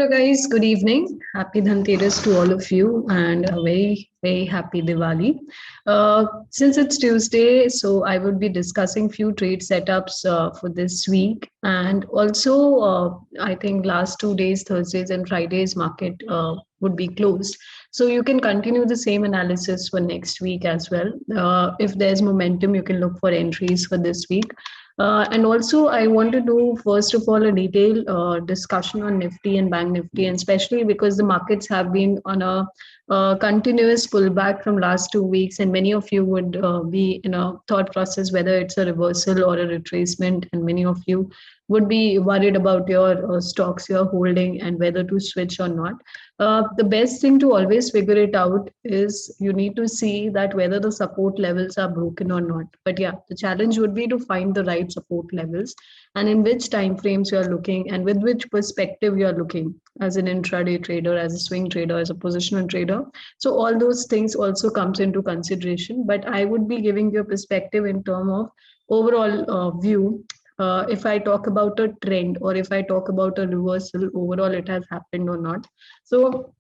Hello, guys. Good evening. Happy Dhanteras to all of you, and a very, very happy Diwali. Since it's Tuesday, so I would be discussing few trade setups for this week, and also I think last 2 days, Thursdays and Fridays, market would be closed. So you can continue the same analysis for next week as well. If there's momentum, you can look for entries for this week. And also, I want to do first of all a detailed discussion on Nifty and Bank Nifty, and especially because the markets have been on a continuous pullback from last 2 weeks, and many of you would be in a thought process whether it's a reversal or a retracement, and many of you would be worried about your stocks you're holding and whether to switch or not. The best thing to always figure it out is you need to see that whether the support levels are broken or not. But yeah, the challenge would be to find the right support levels and in which time frames you are looking and with which perspective you are looking as an intraday trader, as a swing trader, as a positional trader. So all those things also comes into consideration. But I would be giving you a perspective in terms of overall view. If I talk about a trend or if I talk about a reversal, overall it has happened or not. So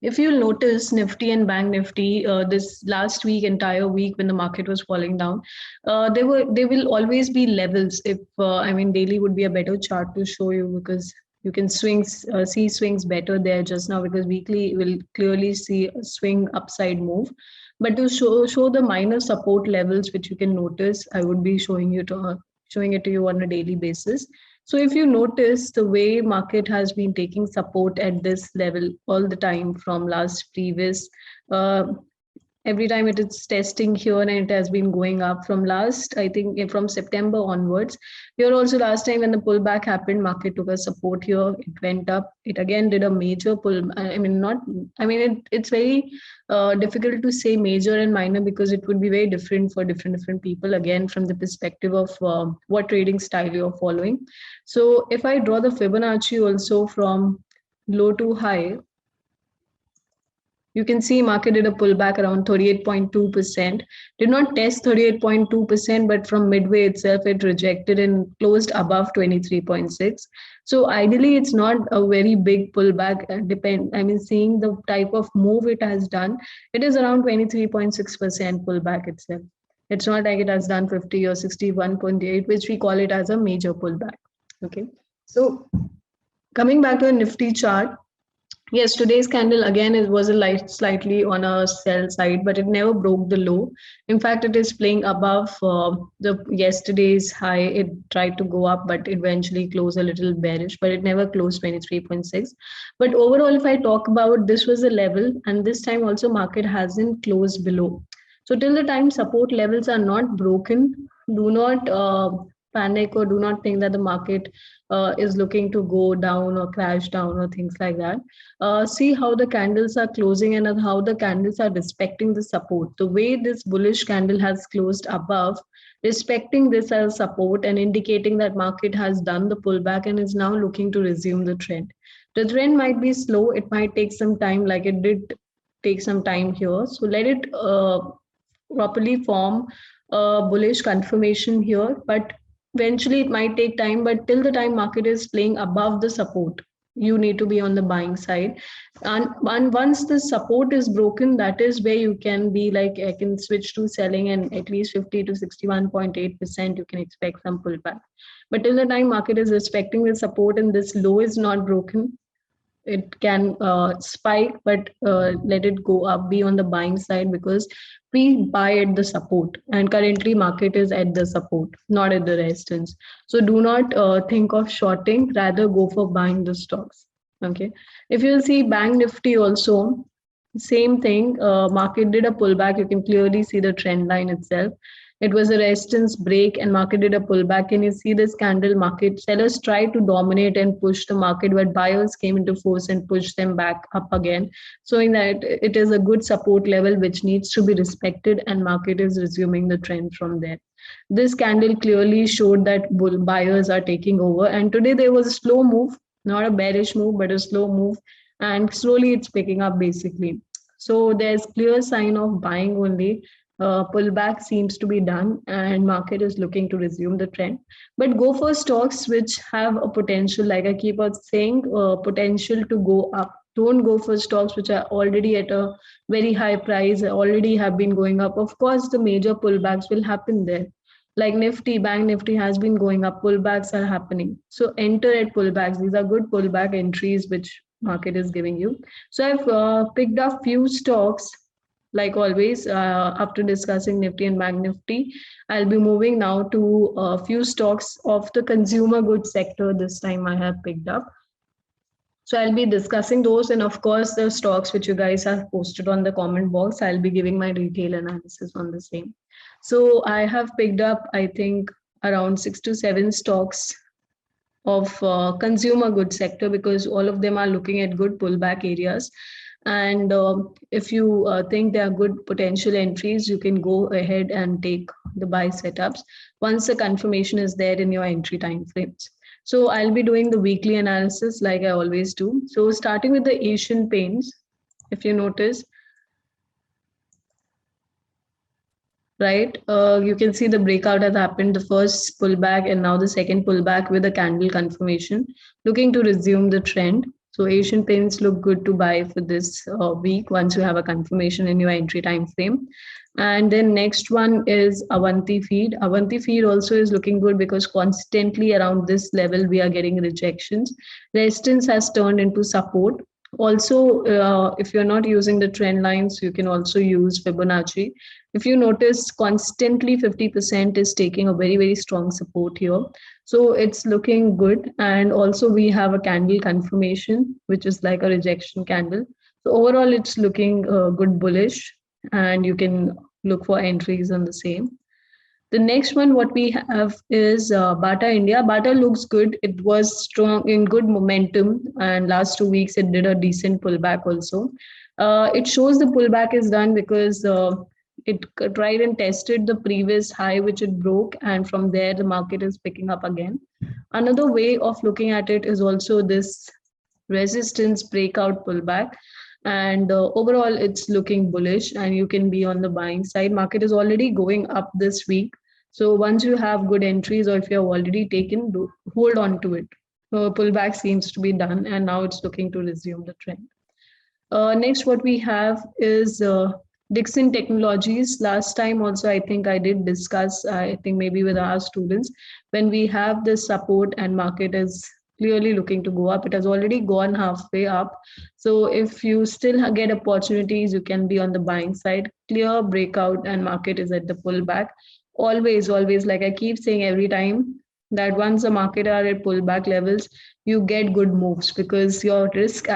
if you'll notice Nifty and Bank Nifty, this last week, entire week when the market was falling down, there will always be levels. If I mean daily would be a better chart to show you because you can see swings better there just now because weekly will clearly see a swing upside move. But to show the minor support levels which you can notice, I would be showing it to you on a daily basis. So if you notice the way market has been taking support at this level all the time from last previous uh, every time it is testing here and it has been going up from last, I think from September onwards. Here also last time when the pullback happened, market took a support here, it went up, it again did a major pull. I mean, not, I mean, it's very difficult to say major and minor because it would be very different for different people, again, from the perspective of what trading style you're following. So if I draw the Fibonacci also from low to high, you can see market did a pullback around 38.2%. Did not test 38.2%, but from midway itself, it rejected and closed above 23.6. So ideally, it's not a very big pullback. I mean, seeing the type of move it has done, it is around 23.6% pullback itself. It's not like it has done 50 or 61.8, which we call it as a major pullback. Okay. So coming back to a Nifty chart, yes, today's candle again it was a light slightly on a sell side, but it never broke the low. In fact, it is playing above the yesterday's high. It tried to go up, but eventually closed a little bearish, but it never closed 23.6. But overall, if I talk about this was a level, and this time also market hasn't closed below. So till the time support levels are not broken, do not panic or do not think that the market is looking to go down or crash down or things like that. See how the candles are closing and how the candles are respecting the support. The way this bullish candle has closed above, respecting this as support and indicating that market has done the pullback and is now looking to resume the trend. The trend might be slow. It might take some time like it did take some time here. So let it properly form a bullish confirmation here, but eventually it might take time. But till the time market is playing above the support, you need to be on the buying side. And once the support is broken, that is where you can be like, I can switch to selling, and at least 50 to 61.8% you can expect some pullback. But till the time market is respecting the support and this low is not broken, it can spike, but let it go up, be on the buying side because we buy at the support and currently market is at the support, not at the resistance. So do not think of shorting, rather go for buying the stocks. Okay. If you'll see Bank Nifty also, same thing, market did a pullback. You can clearly see the trend line itself. It was a resistance break and market did a pullback. And you see this candle, market sellers tried to dominate and push the market, but buyers came into force and pushed them back up again, showing that it is a good support level which needs to be respected and market is resuming the trend from there. This candle clearly showed that buyers are taking over. And today there was a slow move, not a bearish move, but a slow move. And slowly it's picking up basically. So there's clear sign of buying only. pullback seems to be done and market is looking to resume the trend. But go for stocks which have a potential, like I keep on saying, potential to go up. Don't go for stocks which are already at a very high price, already have been going up. Of course, the major pullbacks will happen there. Like Nifty, Bank Nifty has been going up, pullbacks are happening. So enter at pullbacks. These are good pullback entries which market is giving you. So I've picked up few stocks like always. After discussing Nifty and Bank Nifty, I'll be moving now to a few stocks of the consumer goods sector. This time I have picked up. So I'll be discussing those, and of course the stocks which you guys have posted on the comment box, I'll be giving my detailed analysis on the same. So I have picked up, I think, around 6 to 7 stocks of consumer goods sector because all of them are looking at good pullback areas. And if you think there are good potential entries, you can go ahead and take the buy setups once the confirmation is there in your entry time frames. So I'll be doing the weekly analysis like I always do. So starting with the Asian Paints, if you notice, right, you can see the breakout has happened, the first pullback and now the second pullback with a candle confirmation, looking to resume the trend. So Asian Paints look good to buy for this week once you have a confirmation in your entry time frame. And then next one is Avanti Feed. Avanti Feed also is looking good because constantly around this level we are getting rejections. Resistance has turned into support. Also, if you're not using the trend lines, you can also use Fibonacci. If you notice, constantly 50% is taking a very, very strong support here. So it's looking good. And also we have a candle confirmation, which is like a rejection candle. So overall, it's looking good bullish, and you can look for entries on the same. The next one, what we have is Bata India. Bata looks good. It was strong in good momentum, and last 2 weeks it did a decent pullback also. It shows the pullback is done because it tried and tested the previous high which it broke, and from there the market is picking up again. Another way of looking at it is also this resistance breakout pullback, and overall it's looking bullish and you can be on the buying side. Market is already going up this week, so once you have good entries or if you have already taken, hold on to it. Pullback seems to be done and now it's looking to resume the trend. Next, what we have is Dixon Technologies. Last time also, I think I did discuss, I think maybe with our students, when we have this support and market is clearly looking to go up. It has already gone halfway up. So if you still get opportunities, you can be on the buying side. Clear breakout and market is at the pullback. Always, always, like I keep saying every time, that once the market are at pullback levels, you get good moves because your risk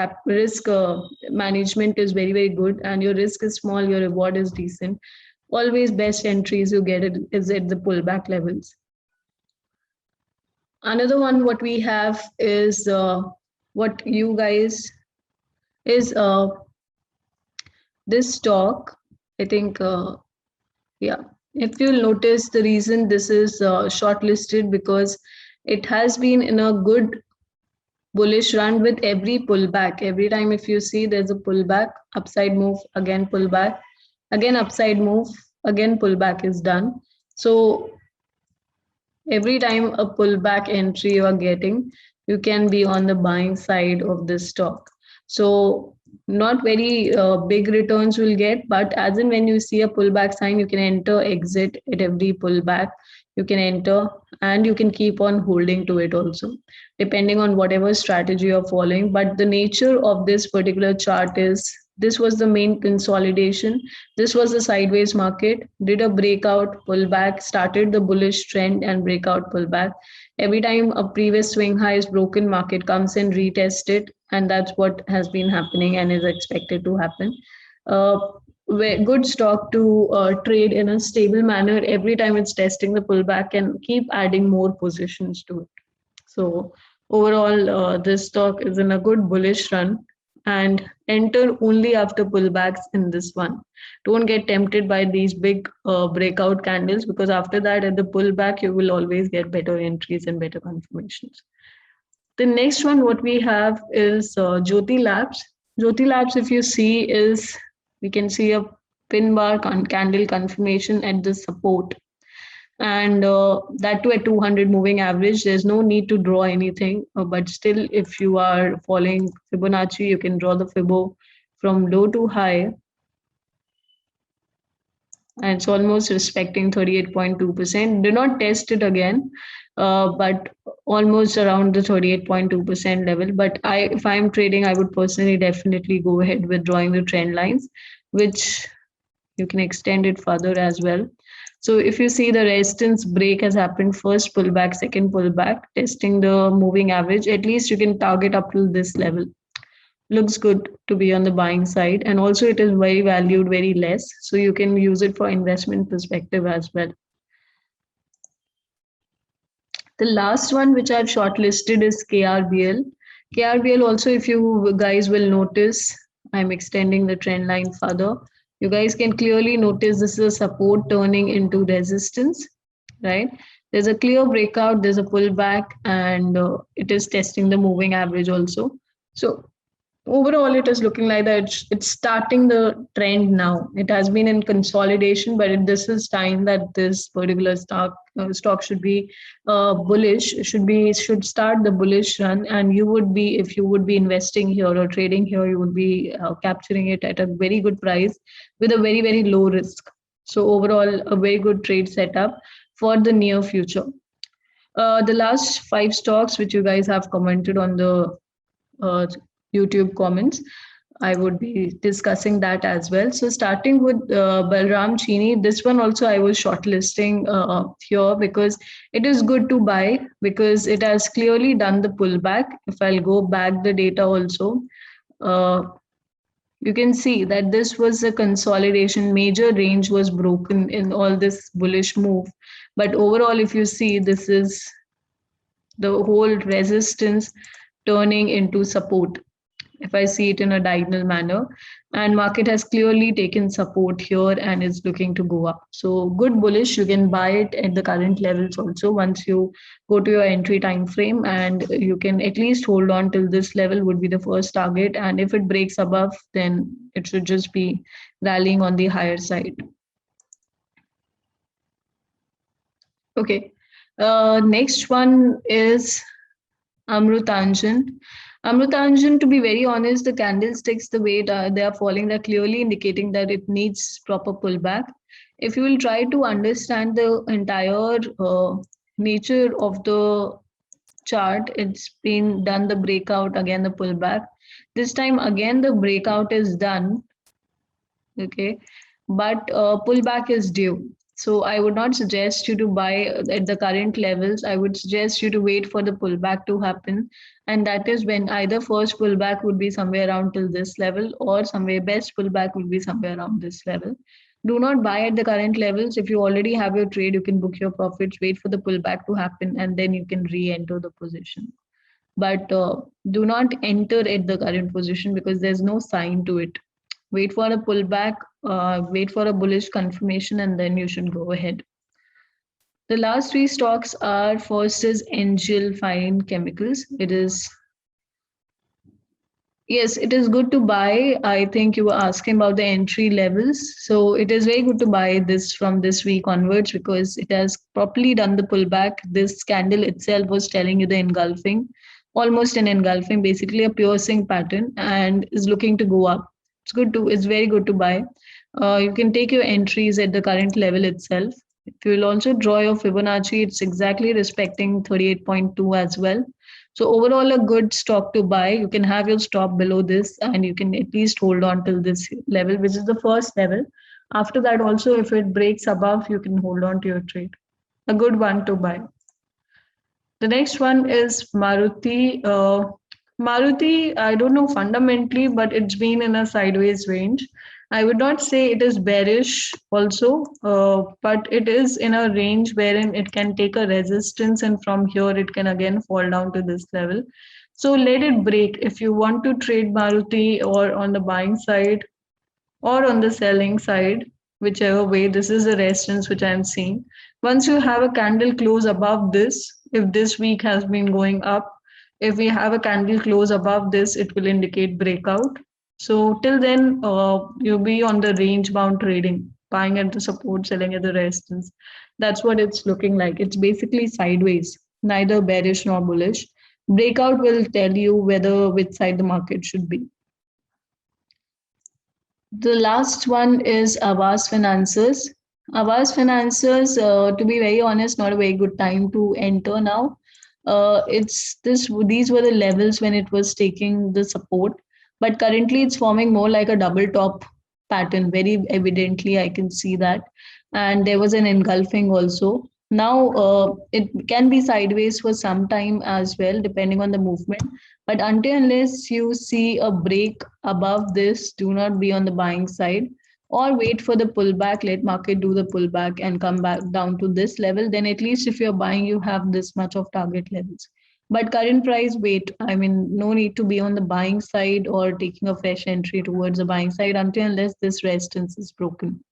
management is very, very good, and your risk is small, your reward is decent. Always best entries you get it is at the pullback levels. Another one what we have is what you guys is this stock. I think yeah, if you'll notice, the reason this is shortlisted because it has been in a good bullish run with every pullback. Every time if you see there's a pullback, upside move, again pullback, again upside move, again pullback is done. So every time a pullback entry you are getting, you can be on the buying side of this stock. So not very big returns will get, but as in when you see a pullback sign, you can enter, exit at every pullback. You can enter and you can keep on holding to it also, depending on whatever strategy you're following. But the nature of this particular chart is this was the main consolidation. This was the sideways market, did a breakout, pullback, started the bullish trend and breakout, pullback. Every time a previous swing high is broken, market comes and retest it. And that's what has been happening and is expected to happen. Good stock to trade in a stable manner. Every time it's testing the pullback and keep adding more positions to it. So overall, this stock is in a good bullish run, and enter only after pullbacks in this one. Don't get tempted by these big breakout candles, because after that at the pullback, you will always get better entries and better confirmations. The next one, what we have is Jyoti Labs. Jyoti Labs, if you see, is we can see a pin bar candle confirmation at the support, and that too at 200 moving average. There's no need to draw anything, but still, if you are following Fibonacci, you can draw the Fibo from low to high, and it's almost respecting 38.2%. Do not test it again, but almost around the 38.2% level. But if I'm trading, I would personally definitely go ahead with drawing the trend lines, which you can extend it further as well. So if you see the resistance break has happened, first pullback, second pullback, testing the moving average, at least you can target up to this level. Looks good to be on the buying side, and also it is very valued very less, so you can use it for investment perspective as well. The last one which I've shortlisted is KRBL. KRBL also, if you guys will notice, I'm extending the trend line further. You guys can clearly notice this is a support turning into resistance, right? There's a clear breakout, there's a pullback, and it is testing the moving average also. So overall, it is looking like that it's starting the trend now. It has been in consolidation, but this is time that this particular stock should be bullish, should start the bullish run, and you would be, if you would be investing here or trading here, you would be capturing it at a very good price with a very low risk. So overall, a very good trade setup for the near future. The last 5 stocks which you guys have commented on the uh, YouTube comments, I would be discussing that as well. So starting with Balram Chini, this one also I was shortlisting here because it is good to buy because it has clearly done the pullback. If I'll go back the data also, uh, you can see that this was a consolidation. Major range was broken in all this bullish move. But overall, if you see, this is the whole resistance turning into support, if I see it in a diagonal manner, and market has clearly taken support here and is looking to go up. So good bullish, you can buy it at the current levels also once you go to your entry time frame, and you can at least hold on till this level would be the first target, and if it breaks above, then it should just be rallying on the higher side. Okay, next one is Amrutanjan. Amrutanjan, to be very honest, the candlesticks, the way they are falling, they're clearly indicating that it needs proper pullback. If you will try to understand the entire nature of the chart, it's been done the breakout, again the pullback. This time again the breakout is done, okay, but pullback is due. So I would not suggest you to buy at the current levels. I would suggest you to wait for the pullback to happen. And that is when either first pullback would be somewhere around till this level, or somewhere best pullback would be somewhere around this level. Do not buy at the current levels. If you already have your trade, you can book your profits, wait for the pullback to happen, and then you can re-enter the position. But do not enter at the current position because there's no sign to it. Wait for a pullback, wait for a bullish confirmation, and then you should go ahead. The last 3 stocks are, first is Angel Fine Chemicals. It is, yes, it is good to buy. I think you were asking about the entry levels. So it is very good to buy this from this week onwards because it has properly done the pullback. This candle itself was telling you the engulfing, almost an engulfing, basically a piercing pattern, and is looking to go up. It's very good to buy. You can take your entries at the current level itself. If you will also draw your Fibonacci, it's exactly respecting 38.2 as well. So overall, a good stock to buy. You can have your stop below this, and you can at least hold on till this level, which is the first level. After that, also, if it breaks above, you can hold on to your trade. A good one to buy. The next one is Maruti. Maruti, I don't know fundamentally, but it's been in a sideways range. I would not say it is bearish also, but it is in a range wherein it can take a resistance, and from here it can again fall down to this level. So let it break. If you want to trade Maruti or on the buying side or on the selling side, whichever way, this is the resistance which I'm seeing. Once you have a candle close above this, if this week has been going up, if we have a candle close above this, it will indicate breakout. So till then, you'll be on the range bound trading, buying at the support, selling at the resistance. That's what it's looking like. It's basically sideways, neither bearish nor bullish. Breakout will tell you whether which side the market should be. The last one is Aavas Finances. Aavas Finances, to be very honest, not a very good time to enter now. It's this; these were the levels when it was taking the support, but currently it's forming more like a double top pattern. Very evidently, I can see that, and there was an engulfing also. Now it can be sideways for some time as well, depending on the movement. But until unless you see a break above this, do not be on the buying side or wait for the pullback, let market do the pullback and come back down to this level. Then at least if you're buying, you have this much of target levels. But current price, wait. I mean, no need to be on the buying side or taking a fresh entry towards the buying side until unless this resistance is broken.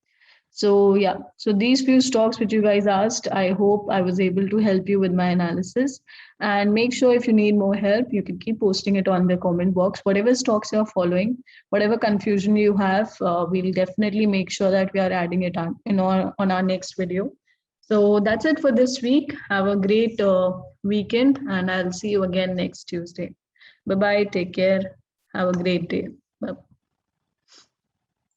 So yeah, so these few stocks which you guys asked, I hope I was able to help you with my analysis. And make sure if you need more help, you can keep posting it on the comment box. Whatever stocks you're following, whatever confusion you have, we'll definitely make sure that we are adding it on our next video. So that's it for this week. Have a great weekend, and I'll see you again next Tuesday. Bye bye. Take care. Have a great day. Bye.